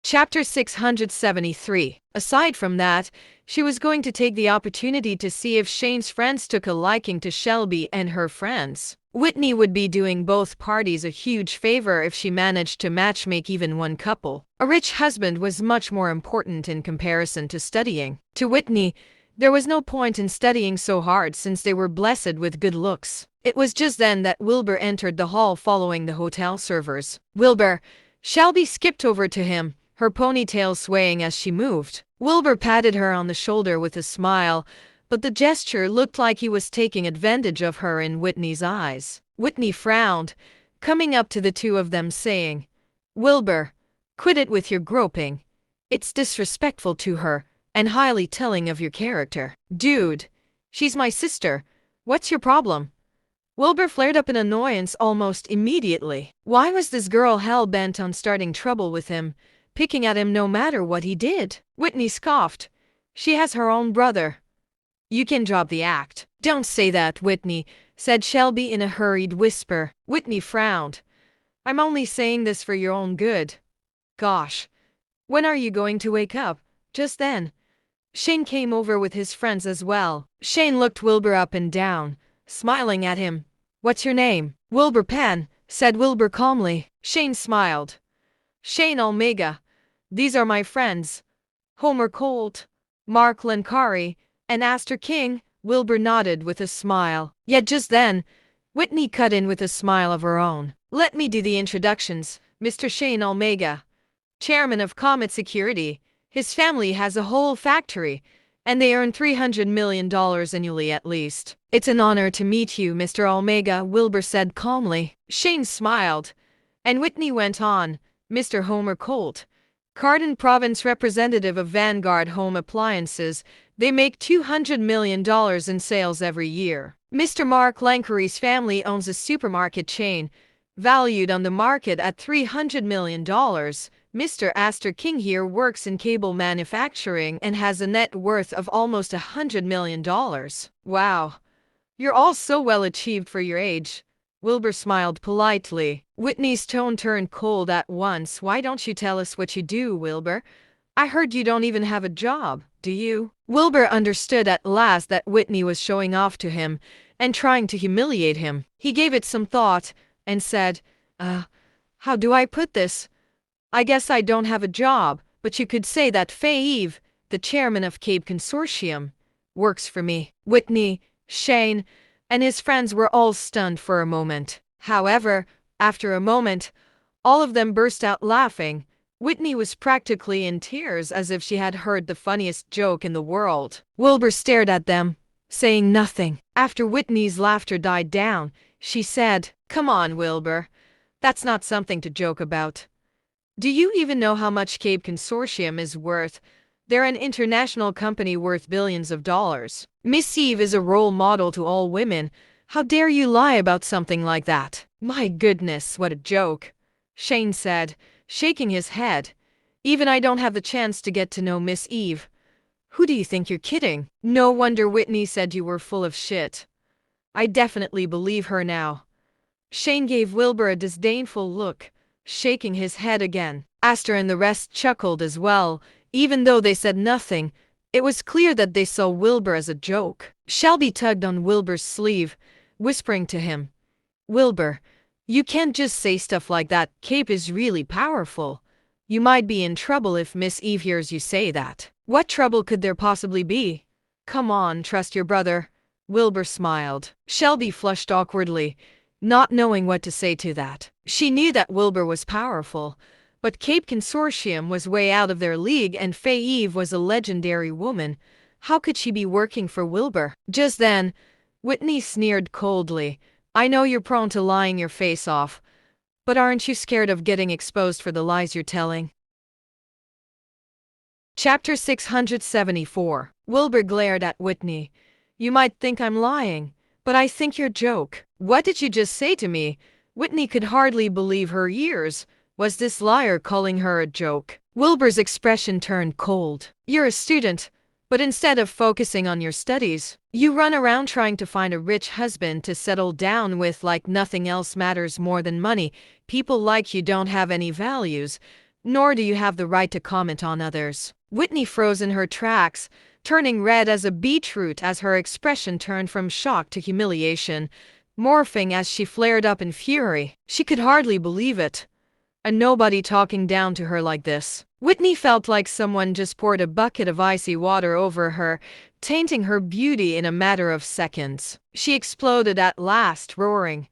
Chapter 673. Aside from that, she was going to take the opportunity to see if Shane's friends took a liking to Shelby and her friends. Whitney would be doing both parties a huge favor if she managed to matchmake even one couple. A rich husband was much more important in comparison to studying. To Whitney, there was no point in studying so hard since they were blessed with good looks. It was just then that Wilbur entered the hall following the hotel servers. Wilbur, Shelby skipped over to him, her ponytail swaying as she moved. Wilbur patted her on the shoulder with a smile, but the gesture looked like he was taking advantage of her in Whitney's eyes. Whitney frowned, coming up to the two of them saying, "Wilbur, quit it with your groping. It's disrespectful to her, and highly telling of your character." "Dude, she's my sister. What's your problem?" Wilbur flared up in annoyance almost immediately. Why was this girl hell-bent on starting trouble with him, picking at him no matter what he did? Whitney scoffed. "She has her own brother. You can drop the act." "Don't say that, Whitney," said Shelby in a hurried whisper. Whitney frowned. "I'm only saying this for your own good." "Gosh, when are you going to wake up?" Just then, Shane came over with his friends as well. Shane looked Wilbur up and down, smiling at him. "What's your name?" "Wilbur Penn," said Wilbur calmly. Shane smiled. "Shane Omega. These are my friends, Homer Colt, Mark Lancari, and Astor King." Wilbur nodded with a smile. Yet just then, Whitney cut in with a smile of her own. "Let me do the introductions. Mr. Shane Omega, chairman of Comet Security. His family has a whole factory, and they earn $300 million annually at least." "It's an honor to meet you, Mr. Omega," Wilbur said calmly. Shane smiled, and Whitney went on. "Mr. Homer Colt, Cardin Province representative of Vanguard Home Appliances. They make $200 million in sales every year. Mr. Mark Lancari's family owns a supermarket chain, valued on the market at $300 million. Mr. Astor King here works in cable manufacturing and has a net worth of almost $100 million. Wow, you're all so well achieved for your age." Wilbur smiled politely. Whitney's tone turned cold at once. "Why don't you tell us what you do, Wilbur? I heard you don't even have a job, do you?" Wilbur understood at last that Whitney was showing off to him and trying to humiliate him. He gave it some thought and said, how do I put this? I guess I don't have a job, but you could say that Fave, the chairman of Cape Consortium, works for me." Whitney, Shane, and his friends were all stunned for a moment. However, after a moment, all of them burst out laughing. Whitney was practically in tears, as if she had heard the funniest joke in the world. Wilbur stared at them, saying nothing. After Whitney's laughter died down, she said, "Come on, Wilbur. That's not something to joke about. Do you even know how much Cape Consortium is worth? They're an international company worth billions of dollars. Miss Eve is a role model to all women. How dare you lie about something like that?" "My goodness, what a joke," Shane said, shaking his head. "Even I don't have the chance to get to know Miss Eve. Who do you think you're kidding?" "No wonder Whitney said you were full of shit. I definitely believe her now." Shane gave Wilbur a disdainful look, shaking his head again. Astor and the rest chuckled as well. Even though they said nothing, it was clear that they saw Wilbur as a joke. Shelby tugged on Wilbur's sleeve, whispering to him, "Wilbur, you can't just say stuff like that. Cape is really powerful. You might be in trouble if Miss Eve hears you say that." "What trouble could there possibly be? Come on, trust your brother." Wilbur smiled. Shelby flushed awkwardly, not knowing what to say to that. She knew that Wilbur was powerful, but Cape Consortium was way out of their league, and Faye Eve was a legendary woman. How could she be working for Wilbur? Just then, Whitney sneered coldly. "I know you're prone to lying your face off, but aren't you scared of getting exposed for the lies you're telling?" Chapter 674. Wilbur glared at Whitney. "You might think I'm lying, but I think you're a joke." "What did you just say to me?" Whitney could hardly believe her ears. Was this liar calling her a joke? Wilbur's expression turned cold. "You're a student, but instead of focusing on your studies, you run around trying to find a rich husband to settle down with like nothing else matters more than money. People like you don't have any values. nor do you have the right to comment on others. Whitney froze in her tracks, turning red as a beetroot as her expression turned from shock to humiliation, morphing as she flared up in fury. She could hardly believe it. And nobody talking down to her like this. Whitney felt like someone just poured a bucket of icy water over her, tainting her beauty in a matter of seconds. She exploded at last, roaring,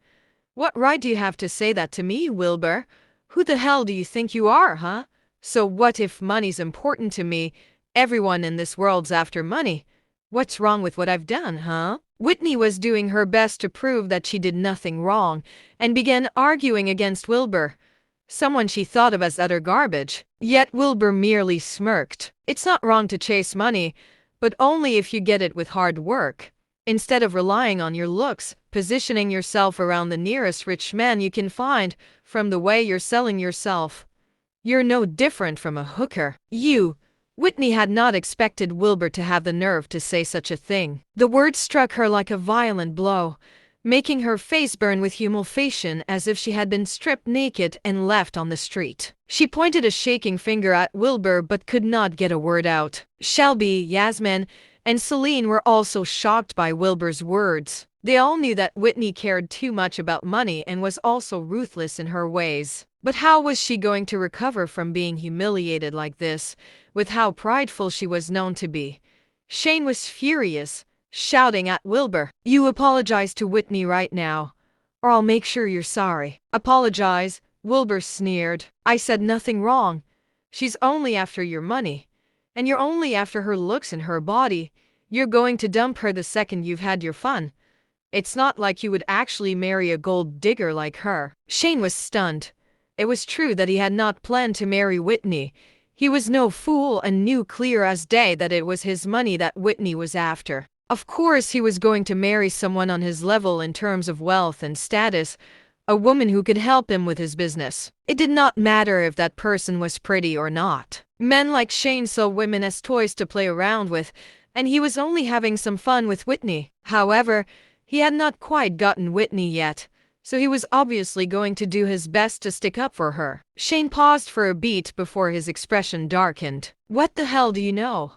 "What right do you have to say that to me, Wilbur? Who the hell do you think you are, huh? So what if money's important to me? Everyone in this world's after money. What's wrong with what I've done, huh?" Whitney was doing her best to prove that she did nothing wrong, and began arguing against Wilbur, someone she thought of as utter garbage. Yet Wilbur merely smirked. "It's not wrong to chase money, but only if you get it with hard work. Instead of relying on your looks, positioning yourself around the nearest rich man you can find, from the way you're selling yourself. You're no different from a hooker." Whitney had not expected Wilbur to have the nerve to say such a thing. The word struck her like a violent blow, making her face burn with humiliation as if she had been stripped naked and left on the street. She pointed a shaking finger at Wilbur but could not get a word out. Shelby, Yasmin, and Celine were also shocked by Wilbur's words. They all knew that Whitney cared too much about money and was also ruthless in her ways. But how was she going to recover from being humiliated like this, with how prideful she was known to be? Shane was furious, shouting at Wilbur, "You apologize to Whitney right now, or I'll make sure you're sorry." "Apologize?" Wilbur sneered. "I said nothing wrong. She's only after your money. And you're only after her looks and her body. You're going to dump her the second you've had your fun. It's not like you would actually marry a gold digger like her." Shane was stunned. It was true that he had not planned to marry Whitney. He was no fool and knew clear as day that it was his money that Whitney was after. Of course he was going to marry someone on his level in terms of wealth and status, a woman who could help him with his business. It did not matter if that person was pretty or not. Men like Shane saw women as toys to play around with, and he was only having some fun with Whitney. However, he had not quite gotten Whitney yet, so he was obviously going to do his best to stick up for her. Shane paused for a beat before his expression darkened. "What the hell do you know?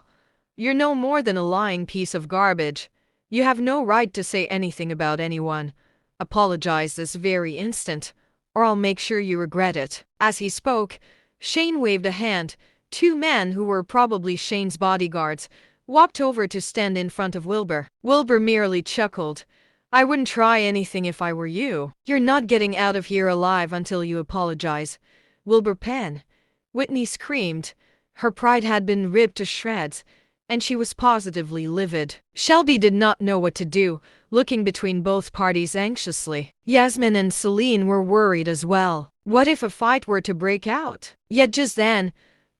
You're no more than a lying piece of garbage. You have no right to say anything about anyone. Apologize this very instant, or I'll make sure you regret it." As he spoke, Shane waved a hand. Two men, who were probably Shane's bodyguards, walked over to stand in front of Wilbur. Wilbur merely chuckled. "I wouldn't try anything if I were you. You're not getting out of here alive until you apologize, Wilbur Penn." Whitney screamed. Her pride had been ripped to shreds, and she was positively livid. Shelby did not know what to do, looking between both parties anxiously. Yasmin and Celine were worried as well. What if a fight were to break out? Yet just then,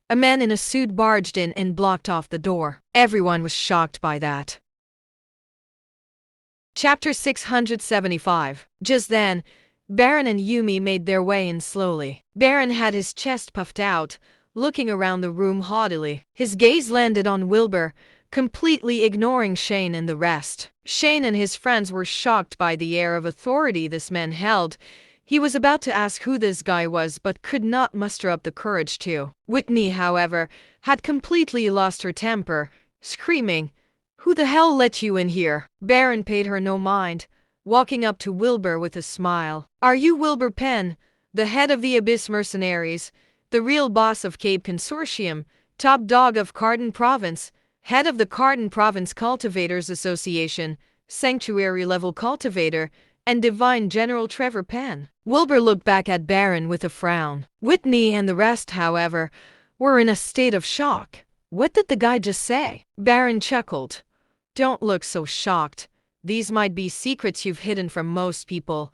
a man in a suit barged in and blocked off the door. Everyone was shocked by that. Chapter 675. Just then, Baron and Yumi made their way in slowly. Baron had his chest puffed out, looking around the room haughtily. His gaze landed on Wilbur, completely ignoring Shane and the rest. Shane and his friends were shocked by the air of authority this man held. He was about to ask who this guy was but could not muster up the courage to. Whitney, however, had completely lost her temper, screaming, "Who the hell let you in here?" Baron paid her no mind, walking up to Wilbur with a smile. "Are you Wilbur Penn, the head of the Abyss Mercenaries, the real boss of Cape Consortium, top dog of Cardin Province, head of the Cardin Province Cultivators Association, sanctuary-level cultivator, and divine General Trevor Penn?" Wilbur looked back at Baron with a frown. Whitney and the rest, however, were in a state of shock. What did the guy just say? Baron chuckled. "Don't look so shocked. These might be secrets you've hidden from most people.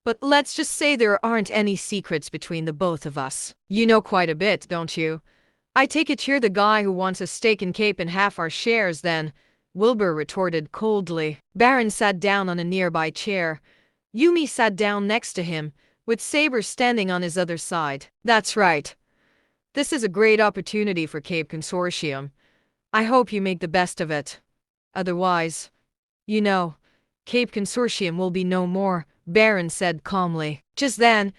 But let's just say there aren't any secrets between the both of us. You know quite a bit, don't you? I take it you're the guy who wants a stake in Cape and half our shares then," Wilbur retorted coldly. Baron sat down on a nearby chair. Yumi sat down next to him, with Saber standing on his other side. "That's right. This is a great opportunity for Cape Consortium. I hope you make the best of it. Otherwise, Cape Consortium will be no more," Baron said calmly. Just then,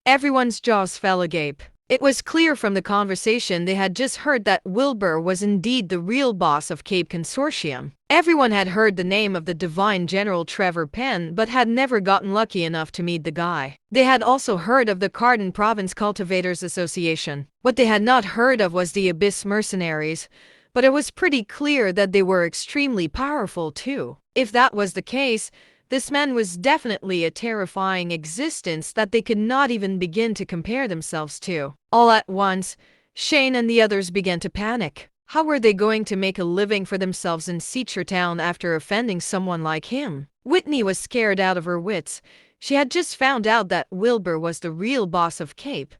everyone's jaws fell agape. It was clear from the conversation they had just heard that Wilbur was indeed the real boss of Cape Consortium. Everyone had heard the name of the divine General Trevor Penn but had never gotten lucky enough to meet the guy. They had also heard of the Cardin Province Cultivators Association. What they had not heard of was the Abyss Mercenaries, but it was pretty clear that they were extremely powerful too. If that was the case, this man was definitely a terrifying existence that they could not even begin to compare themselves to. All at once, Shane and the others began to panic. How were they going to make a living for themselves in Seacher Town after offending someone like him? Whitney was scared out of her wits. She had just found out that Wilbur was the real boss of Cape,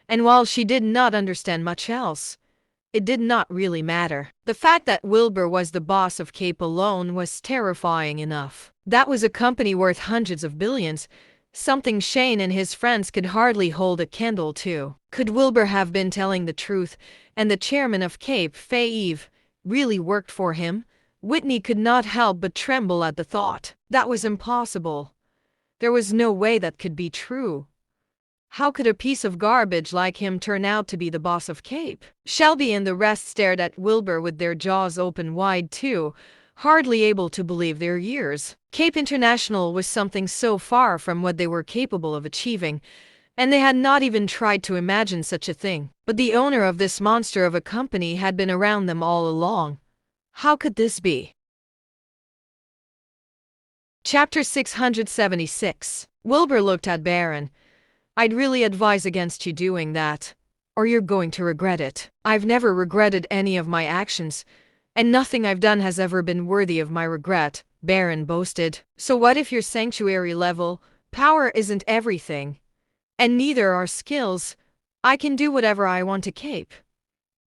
and while she did not understand much else, it did not really matter. The fact that Wilbur was the boss of Cape alone was terrifying enough. That was a company worth hundreds of billions, something Shane and his friends could hardly hold a candle to. Could Wilbur have been telling the truth, and the chairman of Cape, Fave, really worked for him? Whitney could not help but tremble at the thought. That was impossible. There was no way that could be true. How could a piece of garbage like him turn out to be the boss of Cape? Shelby and the rest stared at Wilbur with their jaws open wide too, hardly able to believe their ears. Cape International was something so far from what they were capable of achieving, and they had not even tried to imagine such a thing. But the owner of this monster of a company had been around them all along. How could this be? Chapter 676. Wilbur looked at Baron. I'd really advise against you doing that, or you're going to regret it. I've never regretted any of my actions, and nothing I've done has ever been worthy of my regret, Baron boasted. So what if your sanctuary level power isn't everything? And neither are skills. I can do whatever I want to Cape,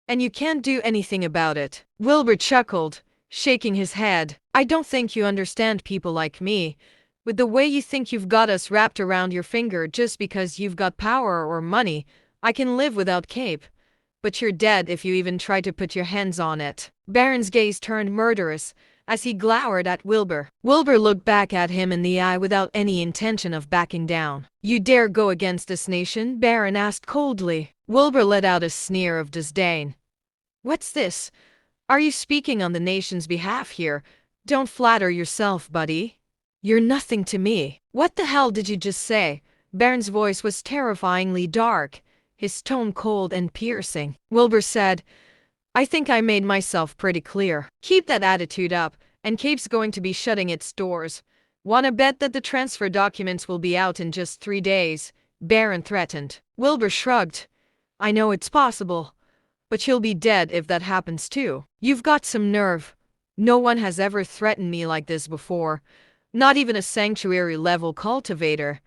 and you can't do anything about it. Wilbur chuckled, shaking his head. I don't think you understand people like me. With the way you think you've got us wrapped around your finger just because you've got power or money, I can live without Cape. But you're dead if you even try to put your hands on it. Baron's gaze turned murderous as he glowered at Wilbur. Wilbur looked back at him in the eye without any intention of backing down. You dare go against this nation? Baron asked coldly. Wilbur let out a sneer of disdain. What's this? Are you speaking on the nation's behalf here? Don't flatter yourself, buddy. You're nothing to me. What the hell did you just say? Baron's voice was terrifyingly dark, his tone cold and piercing. Wilbur said, I think I made myself pretty clear. Keep that attitude up, and Cape's going to be shutting its doors. Wanna bet that the transfer documents will be out in just 3 days? Baron threatened. Wilbur shrugged. I know it's possible, but you'll be dead if that happens too. You've got some nerve. No one has ever threatened me like this before. Not even a sanctuary-level cultivator.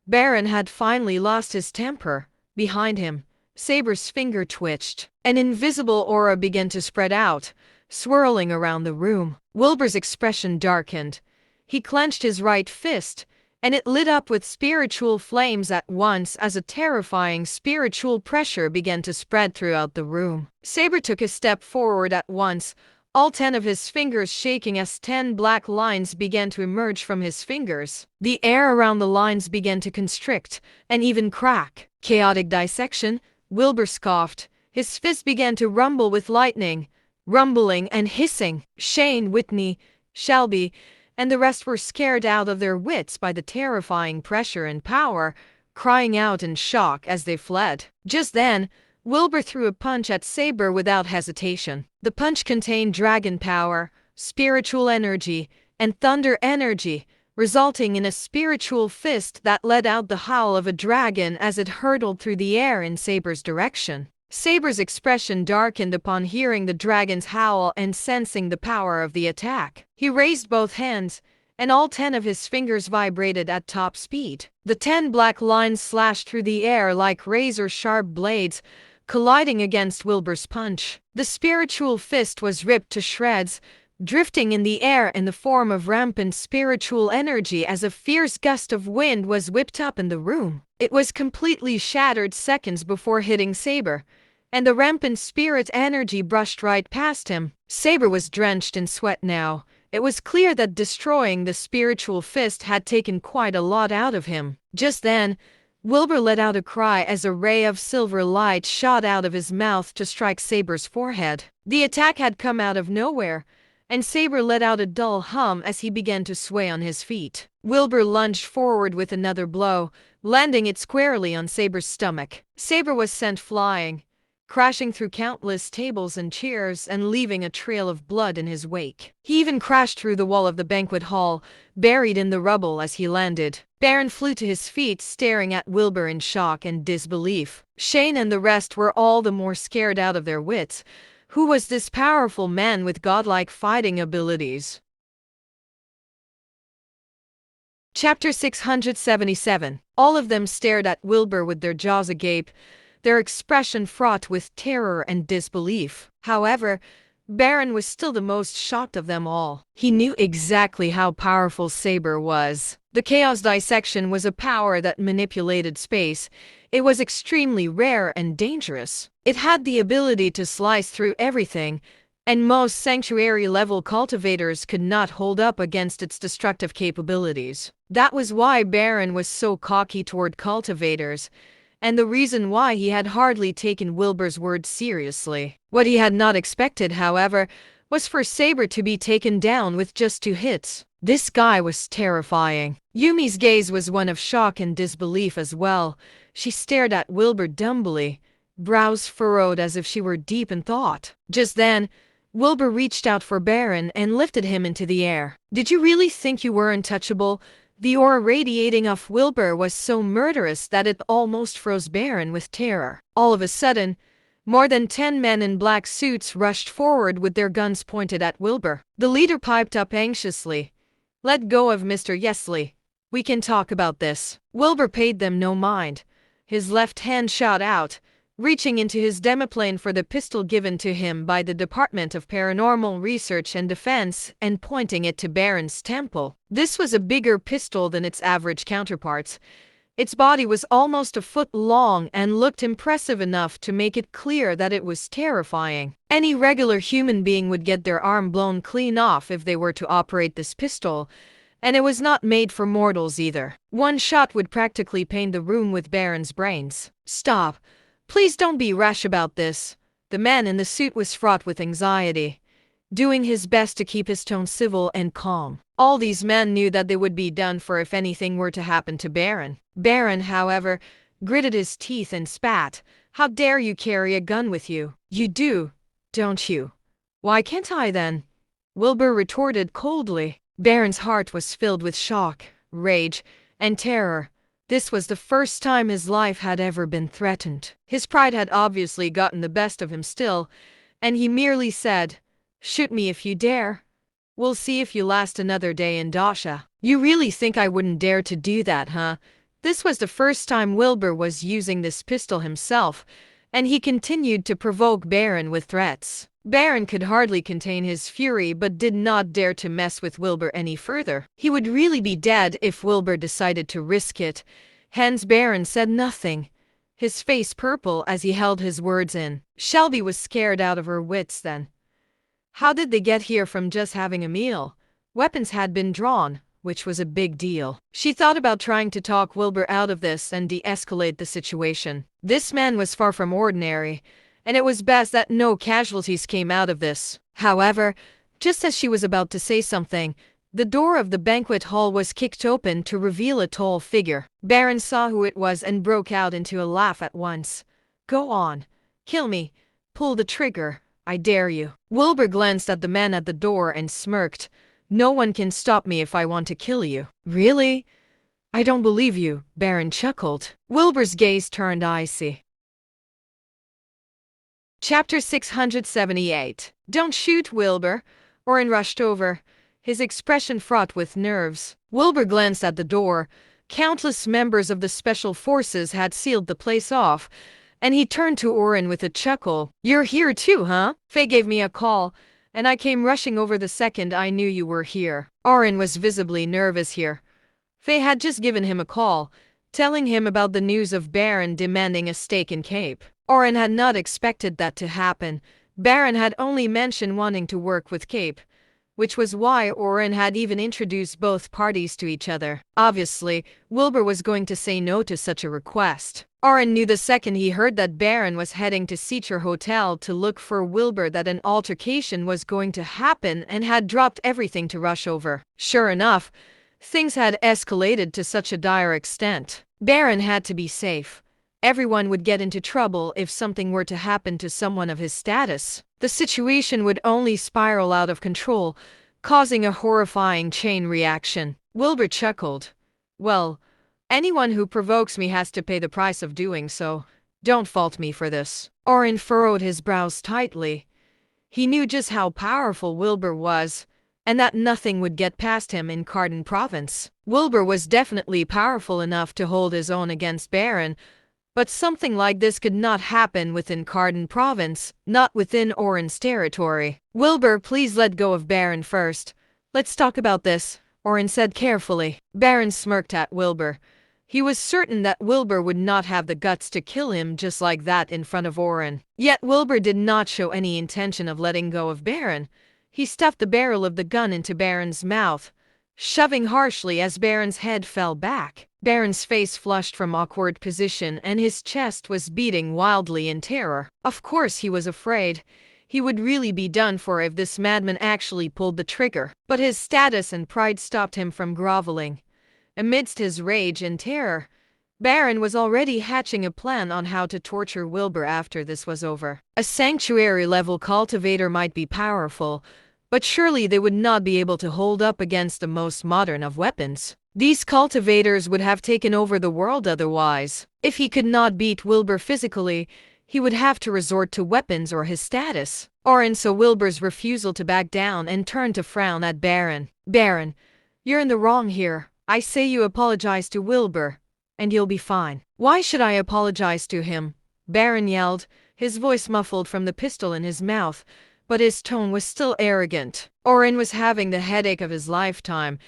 Baron had finally lost his temper. Behind him, Saber's finger twitched. An invisible aura began to spread out, swirling around the room. Wilbur's expression darkened. He clenched his right fist, and it lit up with spiritual flames at once as a terrifying spiritual pressure began to spread throughout the room. Saber took a step forward at once, all 10 of his fingers shaking as 10 black lines began to emerge from his fingers. The air around the lines began to constrict and even crack. Chaotic dissection, Wilbur scoffed. His fist began to rumble with lightning, rumbling and hissing. Shane, Whitney, Shelby, and the rest were scared out of their wits by the terrifying pressure and power, crying out in shock as they fled. Just then, Wilbur threw a punch at Saber without hesitation. The punch contained dragon power, spiritual energy, and thunder energy, resulting in a spiritual fist that let out the howl of a dragon as it hurtled through the air in Saber's direction. Saber's expression darkened upon hearing the dragon's howl and sensing the power of the attack. He raised both hands, and all 10 of his fingers vibrated at top speed. The 10 black lines slashed through the air like razor-sharp blades, colliding against Wilbur's punch. The spiritual fist was ripped to shreds, drifting in the air in the form of rampant spiritual energy as a fierce gust of wind was whipped up in the room. It was completely shattered seconds before hitting Saber, and the rampant spirit energy brushed right past him. Saber was drenched in sweat now. It was clear that destroying the spiritual fist had taken quite a lot out of him. Just then, Wilbur let out a cry as a ray of silver light shot out of his mouth to strike Saber's forehead. The attack had come out of nowhere, and Saber let out a dull hum as he began to sway on his feet. Wilbur lunged forward with another blow, landing it squarely on Saber's stomach. Saber was sent flying, crashing through countless tables and chairs and leaving a trail of blood in his wake. He even crashed through the wall of the banquet hall, buried in the rubble as he landed. Baron flew to his feet, staring at Wilbur in shock and disbelief. Shane and the rest were all the more scared out of their wits. Who was this powerful man with godlike fighting abilities? Chapter 677. All of them stared at Wilbur with their jaws agape, their expression fraught with terror and disbelief. However, Baron was still the most shocked of them all. He knew exactly how powerful Saber was. The Chaos Dissection was a power that manipulated space. It was extremely rare and dangerous. It had the ability to slice through everything, and most sanctuary-level cultivators could not hold up against its destructive capabilities. That was why Baron was so cocky toward cultivators, and the reason why he had hardly taken Wilbur's words seriously. What he had not expected, however, was for Saber to be taken down with just 2 hits. This guy was terrifying. Yumi's gaze was one of shock and disbelief as well. She stared at Wilbur dumbly, brows furrowed as if she were deep in thought. Just then, Wilbur reached out for Baron and lifted him into the air. "Did you really think you were untouchable?" The aura radiating off Wilbur was so murderous that it almost froze Baron with terror. All of a sudden, more than 10 men in black suits rushed forward with their guns pointed at Wilbur. The leader piped up anxiously, "Let go of Mr. Yesley. We can talk about this." Wilbur paid them no mind. His left hand shot out, reaching into his demiplane for the pistol given to him by the Department of Paranormal Research and Defense and pointing it to Baron's temple. This was a bigger pistol than its average counterparts. Its body was almost a foot long and looked impressive enough to make it clear that it was terrifying. Any regular human being would get their arm blown clean off if they were to operate this pistol, and it was not made for mortals either. One shot would practically paint the room with Baron's brains. "Stop. Please don't be rash about this." The man in the suit was fraught with anxiety, doing his best to keep his tone civil and calm. All these men knew that they would be done for if anything were to happen to Baron. Baron, however, gritted his teeth and spat. "How dare you carry a gun with you?" "You do, don't you?" "Why can't I then?" Wilbur retorted coldly. Baron's heart was filled with shock, rage, and terror. This was the first time his life had ever been threatened. His pride had obviously gotten the best of him still, and he merely said, "Shoot me if you dare. We'll see if you last another day in Dasha." "You really think I wouldn't dare to do that, huh?" This was the first time Wilbur was using this pistol himself, and he continued to provoke Baron with threats. Baron could hardly contain his fury but did not dare to mess with Wilbur any further. He would really be dead if Wilbur decided to risk it. Hence Baron said nothing, his face purple as he held his words in. Shelby was scared out of her wits then. How did they get here from just having a meal? Weapons had been drawn, which was a big deal. She thought about trying to talk Wilbur out of this and de-escalate the situation. This man was far from ordinary, and it was best that no casualties came out of this. However, just as she was about to say something, the door of the banquet hall was kicked open to reveal a tall figure. Baron saw who it was and broke out into a laugh at once. "Go on. Kill me. Pull the trigger. I dare you." Wilbur glanced at the man at the door and smirked. "No one can stop me if I want to kill you." "Really? I don't believe you," Baron chuckled. Wilbur's gaze turned icy. Chapter 678. "Don't shoot, Wilbur." Orin rushed over, his expression fraught with nerves. Wilbur glanced at the door. Countless members of the Special Forces had sealed the place off, and he turned to Orin with a chuckle. "You're here too, huh? Faye gave me a call, and I came rushing over the second I knew you were here." Orin was visibly nervous here. Faye had just given him a call, telling him about the news of Baron demanding a stake in Cape. Orin had not expected that to happen. Baron had only mentioned wanting to work with Cape, which was why Orin had even introduced both parties to each other. Obviously, Wilbur was going to say no to such a request. Orin knew the second he heard that Baron was heading to Seacher Hotel to look for Wilbur that an altercation was going to happen and had dropped everything to rush over. Sure enough, things had escalated to such a dire extent. Baron had to be safe. Everyone would get into trouble if something were to happen to someone of his status. The situation would only spiral out of control, causing a horrifying chain reaction. Wilbur chuckled. Well, anyone who provokes me has to pay the price of doing so. Don't fault me for this. Orin furrowed his brows tightly. He knew just how powerful Wilbur was, and that nothing would get past him in Cardin Province. Wilbur was definitely powerful enough to hold his own against Baron, but something like this could not happen within Cardin Province, not within Orin's territory. Wilbur, please let go of Baron first. Let's talk about this, Orin said carefully. Baron smirked at Wilbur. He was certain that Wilbur would not have the guts to kill him just like that in front of Orin. Yet Wilbur did not show any intention of letting go of Baron. He stuffed the barrel of the gun into Baron's mouth, shoving harshly as Baron's head fell back. Baron's face flushed from awkward position and his chest was beating wildly in terror. Of course he was afraid. He would really be done for if this madman actually pulled the trigger. But his status and pride stopped him from groveling. Amidst his rage and terror, Baron was already hatching a plan on how to torture Wilbur after this was over. A sanctuary-level cultivator might be powerful, but surely they would not be able to hold up against the most modern of weapons. These cultivators would have taken over the world otherwise. If he could not beat Wilbur physically, he would have to resort to weapons or his status. Orin saw Wilbur's refusal to back down and turned to frown at Baron. Baron, you're in the wrong here. I say you apologize to Wilbur, and you'll be fine. Why should I apologize to him? Baron yelled, his voice muffled from the pistol in his mouth, but his tone was still arrogant. Orin was having the headache of his lifetime.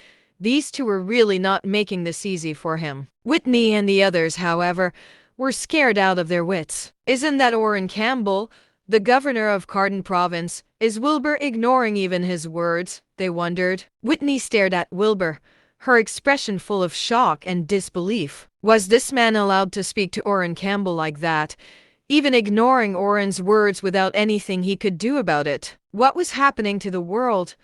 These two were really not making this easy for him. Whitney and the others, however, were scared out of their wits. Isn't that Orin Campbell, the governor of Cardin Province? Is Wilbur ignoring even his words? They wondered. Whitney stared at Wilbur, her expression full of shock and disbelief. Was this man allowed to speak to Orin Campbell like that, even ignoring Orin's words without anything he could do about it? What was happening to the world?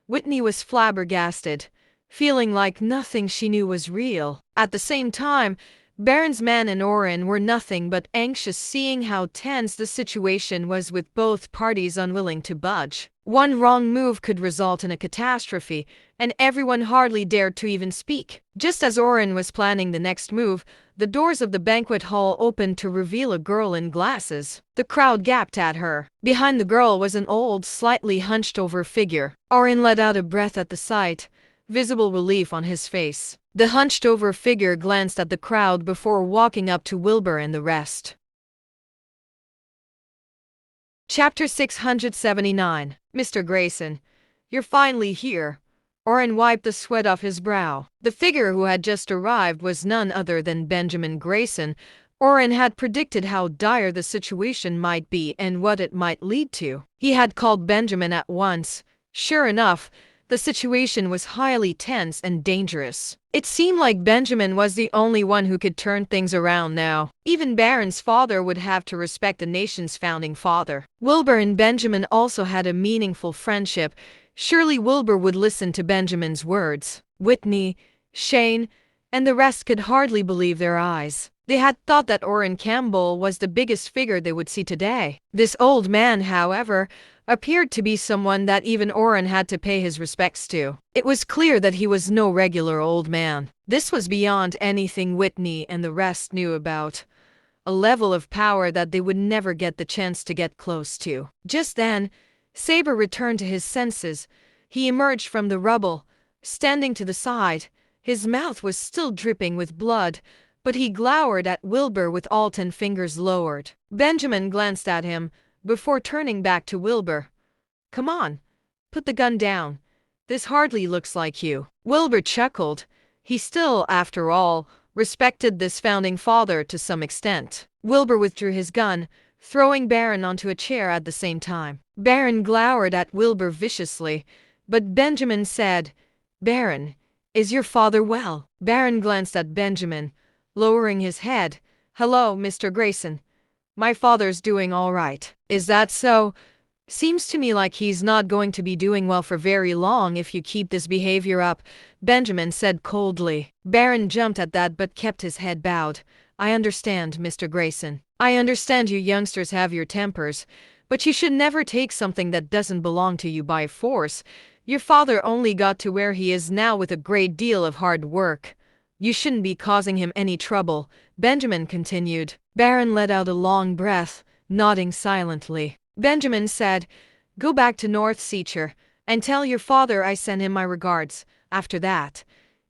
Whitney was flabbergasted, feeling like nothing she knew was real. At the same time, Baron's men and Orin were nothing but anxious, seeing how tense the situation was with both parties unwilling to budge. One wrong move could result in a catastrophe, and everyone hardly dared to even speak. Just as Orin was planning the next move, the doors of the banquet hall opened to reveal a girl in glasses. The crowd gaped at her. Behind the girl was an old, slightly hunched-over figure. Orin let out a breath at the sight, visible relief on his face. The hunched-over figure glanced at the crowd before walking up to Wilbur and the rest. Chapter 679. Mr. Grayson, you're finally here. Orin wiped the sweat off his brow. The figure who had just arrived was none other than Benjamin Grayson. Orin had predicted how dire the situation might be and what it might lead to. He had called Benjamin at once. Sure enough, the situation was highly tense and dangerous. It seemed like Benjamin was the only one who could turn things around now. Even Baron's father would have to respect the nation's founding father. Wilbur and Benjamin also had a meaningful friendship. Surely Wilbur would listen to Benjamin's words. Whitney, Shane, and the rest could hardly believe their eyes. They had thought that Orin Campbell was the biggest figure they would see today. This old man, however, appeared to be someone that even Orin had to pay his respects to. It was clear that he was no regular old man. This was beyond anything Whitney and the rest knew about. A level of power that they would never get the chance to get close to. Just then, Saber returned to his senses. He emerged from the rubble, standing to the side. His mouth was still dripping with blood, but he glowered at Wilbur with all 10 fingers lowered. Benjamin glanced at him, before turning back to Wilbur. Come on, put the gun down. This hardly looks like you. Wilbur chuckled. He still, after all, respected this founding father to some extent. Wilbur withdrew his gun, throwing Baron onto a chair at the same time. Baron glowered at Wilbur viciously. But Benjamin said, "Baron, is your father well?" Baron glanced at Benjamin, lowering his head. "Hello, Mr. Grayson. My father's doing all right." "Is that so? Seems to me like he's not going to be doing well for very long if you keep this behavior up," Benjamin said coldly. Baron jumped at that but kept his head bowed. "I understand, Mr. Grayson. I understand you youngsters have your tempers, but you should never take something that doesn't belong to you by force. Your father only got to where he is now with a great deal of hard work. You shouldn't be causing him any trouble," Benjamin continued. Baron let out a long breath, nodding silently. Benjamin said, "Go back to North Seacher and tell your father I send him my regards." After that,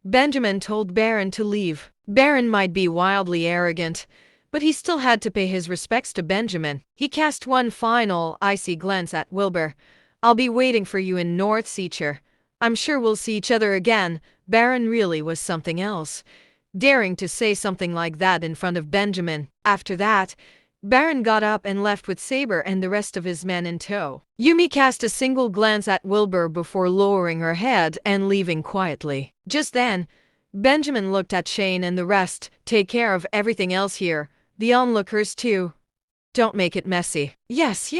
Benjamin told Baron to leave. Baron might be wildly arrogant, but he still had to pay his respects to Benjamin. He cast one final, icy glance at Wilbur. "I'll be waiting for you in North Seacher. I'm sure we'll see each other again." Baron really was something else, daring to say something like that in front of Benjamin. After that, Baron got up and left with Saber and the rest of his men in tow. Yumi cast a single glance at Wilbur before lowering her head and leaving quietly. Just then, Benjamin looked at Shane and the rest. "Take care of everything else here. The onlookers too. Don't make it messy." Yes,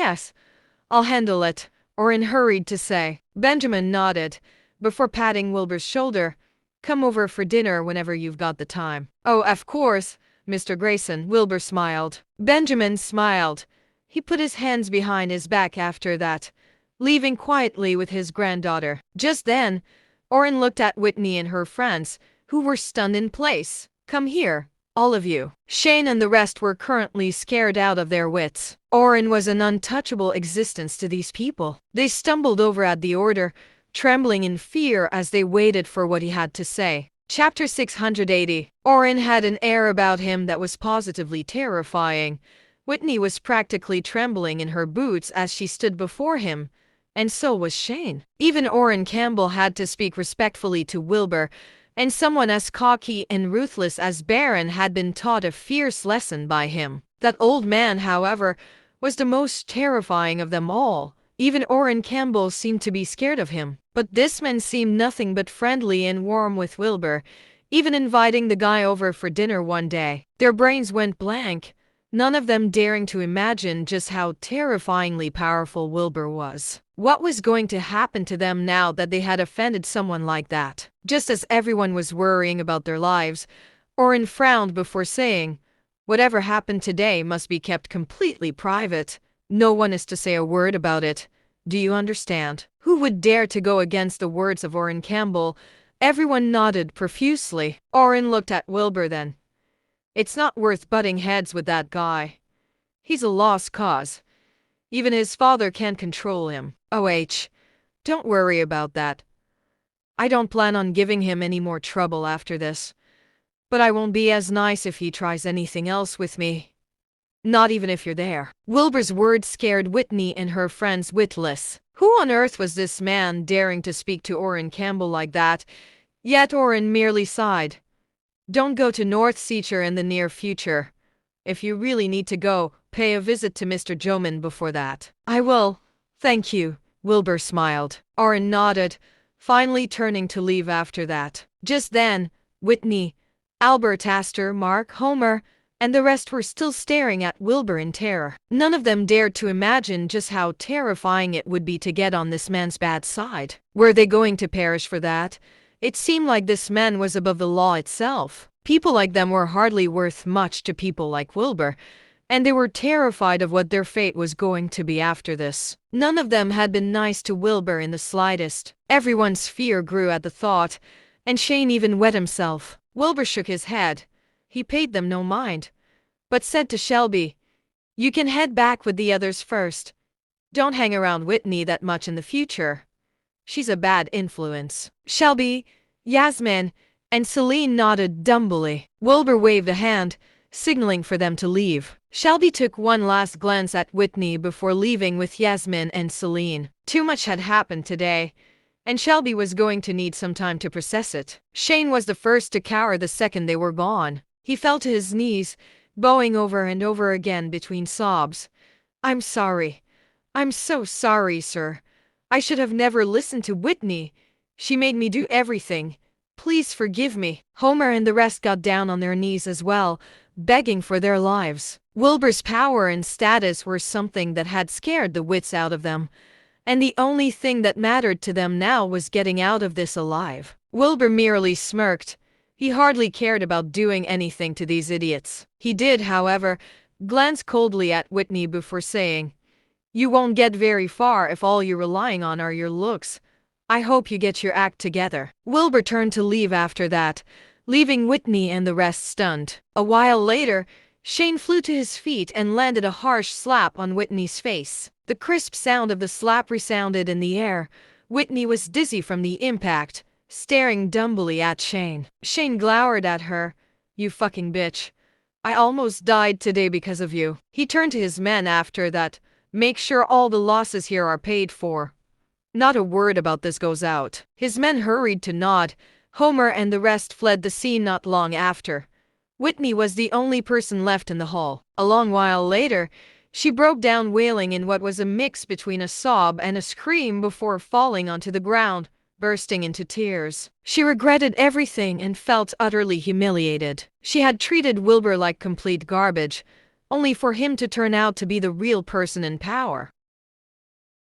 I'll handle it," Orin hurried to say. Benjamin nodded, before patting Wilbur's shoulder. "Come over for dinner whenever you've got the time." "Oh, of course, Mr. Grayson," Wilbur smiled. Benjamin smiled. He put his hands behind his back after that, leaving quietly with his granddaughter. Just then, Orin looked at Whitney and her friends, who were stunned in place. "Come here, all of you." Shane and the rest were currently scared out of their wits. Orin was an untouchable existence to these people. They stumbled over at the order, trembling in fear as they waited for what he had to say. Chapter 680. Orin had an air about him that was positively terrifying. Whitney was practically trembling in her boots as she stood before him, and so was Shane. Even Orin Campbell had to speak respectfully to Wilbur, and someone as cocky and ruthless as Baron had been taught a fierce lesson by him. That old man, however, was the most terrifying of them all. Even Orin Campbell seemed to be scared of him. But this man seemed nothing but friendly and warm with Wilbur, even inviting the guy over for dinner one day. Their brains went blank, none of them daring to imagine just how terrifyingly powerful Wilbur was. What was going to happen to them now that they had offended someone like that? Just as everyone was worrying about their lives, Orin frowned before saying, "Whatever happened today must be kept completely private. No one is to say a word about it. Do you understand?" Who would dare to go against the words of Orin Campbell? Everyone nodded profusely. Orin looked at Wilbur then. "It's not worth butting heads with that guy. He's a lost cause. Even his father can't control him. Don't worry about that. I don't plan on giving him any more trouble after this. But I won't be as nice if he tries anything else with me. Not even if you're there." Wilbur's words scared Whitney and her friends witless. Who on earth was this man daring to speak to Orin Campbell like that? Yet Orin merely sighed. "Don't go to North Seacher in the near future. If you really need to go, pay a visit to Mr. Joman before that." "I will, thank you," Wilbur smiled. Orin nodded, finally turning to leave after that. Just then, Whitney, Albert, Astor, Mark, Homer, and the rest were still staring at Wilbur in terror. None of them dared to imagine just how terrifying it would be to get on this man's bad side. Were they going to perish for that? It seemed like this man was above the law itself. People like them were hardly worth much to people like Wilbur, and they were terrified of what their fate was going to be after this. None of them had been nice to Wilbur in the slightest. Everyone's fear grew at the thought, and Shane even wet himself. Wilbur shook his head. He paid them no mind, but said to Shelby, "You can head back with the others first. Don't hang around Whitney that much in the future. She's a bad influence." Shelby, Yasmin, and Celine nodded dumbly. Wilbur waved a hand, signaling for them to leave. Shelby took one last glance at Whitney before leaving with Yasmin and Celine. Too much had happened today, and Shelby was going to need some time to process it. Shane was the first to cower the second they were gone. He fell to his knees, bowing over and over again between sobs. "I'm sorry. I'm so sorry, sir. I should have never listened to Whitney. She made me do everything. Please forgive me. Homer and the rest got down on their knees as well, begging for their lives. Wilbur's power and status were something that had scared the wits out of them, and the only thing that mattered to them now was getting out of this alive. Wilbur merely smirked. He hardly cared about doing anything to these idiots. He did, however, glance coldly at Whitney before saying, "You won't get very far if all you're relying on are your looks. I hope you get your act together." Wilbur turned to leave after that, leaving Whitney and the rest stunned. A while later, Shane flew to his feet and landed a harsh slap on Whitney's face. The crisp sound of the slap resounded in the air. Whitney was dizzy from the impact, staring dumbly at Shane. Shane glowered at her. "You fucking bitch. I almost died today because of you." He turned to his men after that. "Make sure all the losses here are paid for. Not a word about this goes out." His men hurried to nod. Homer and the rest fled the scene not long after. Whitney was the only person left in the hall. A long while later, she broke down wailing in what was a mix between a sob and a scream before falling onto the ground, bursting into tears. She regretted everything and felt utterly humiliated. She had treated Wilbur like complete garbage, only for him to turn out to be the real person in power.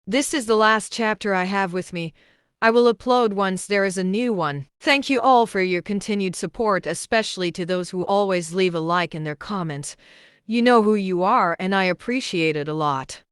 This is the last chapter I have with me. I will upload once there is a new one. Thank you all for your continued support, especially to those who always leave a like in their comments. You know who you are, and I appreciate it a lot.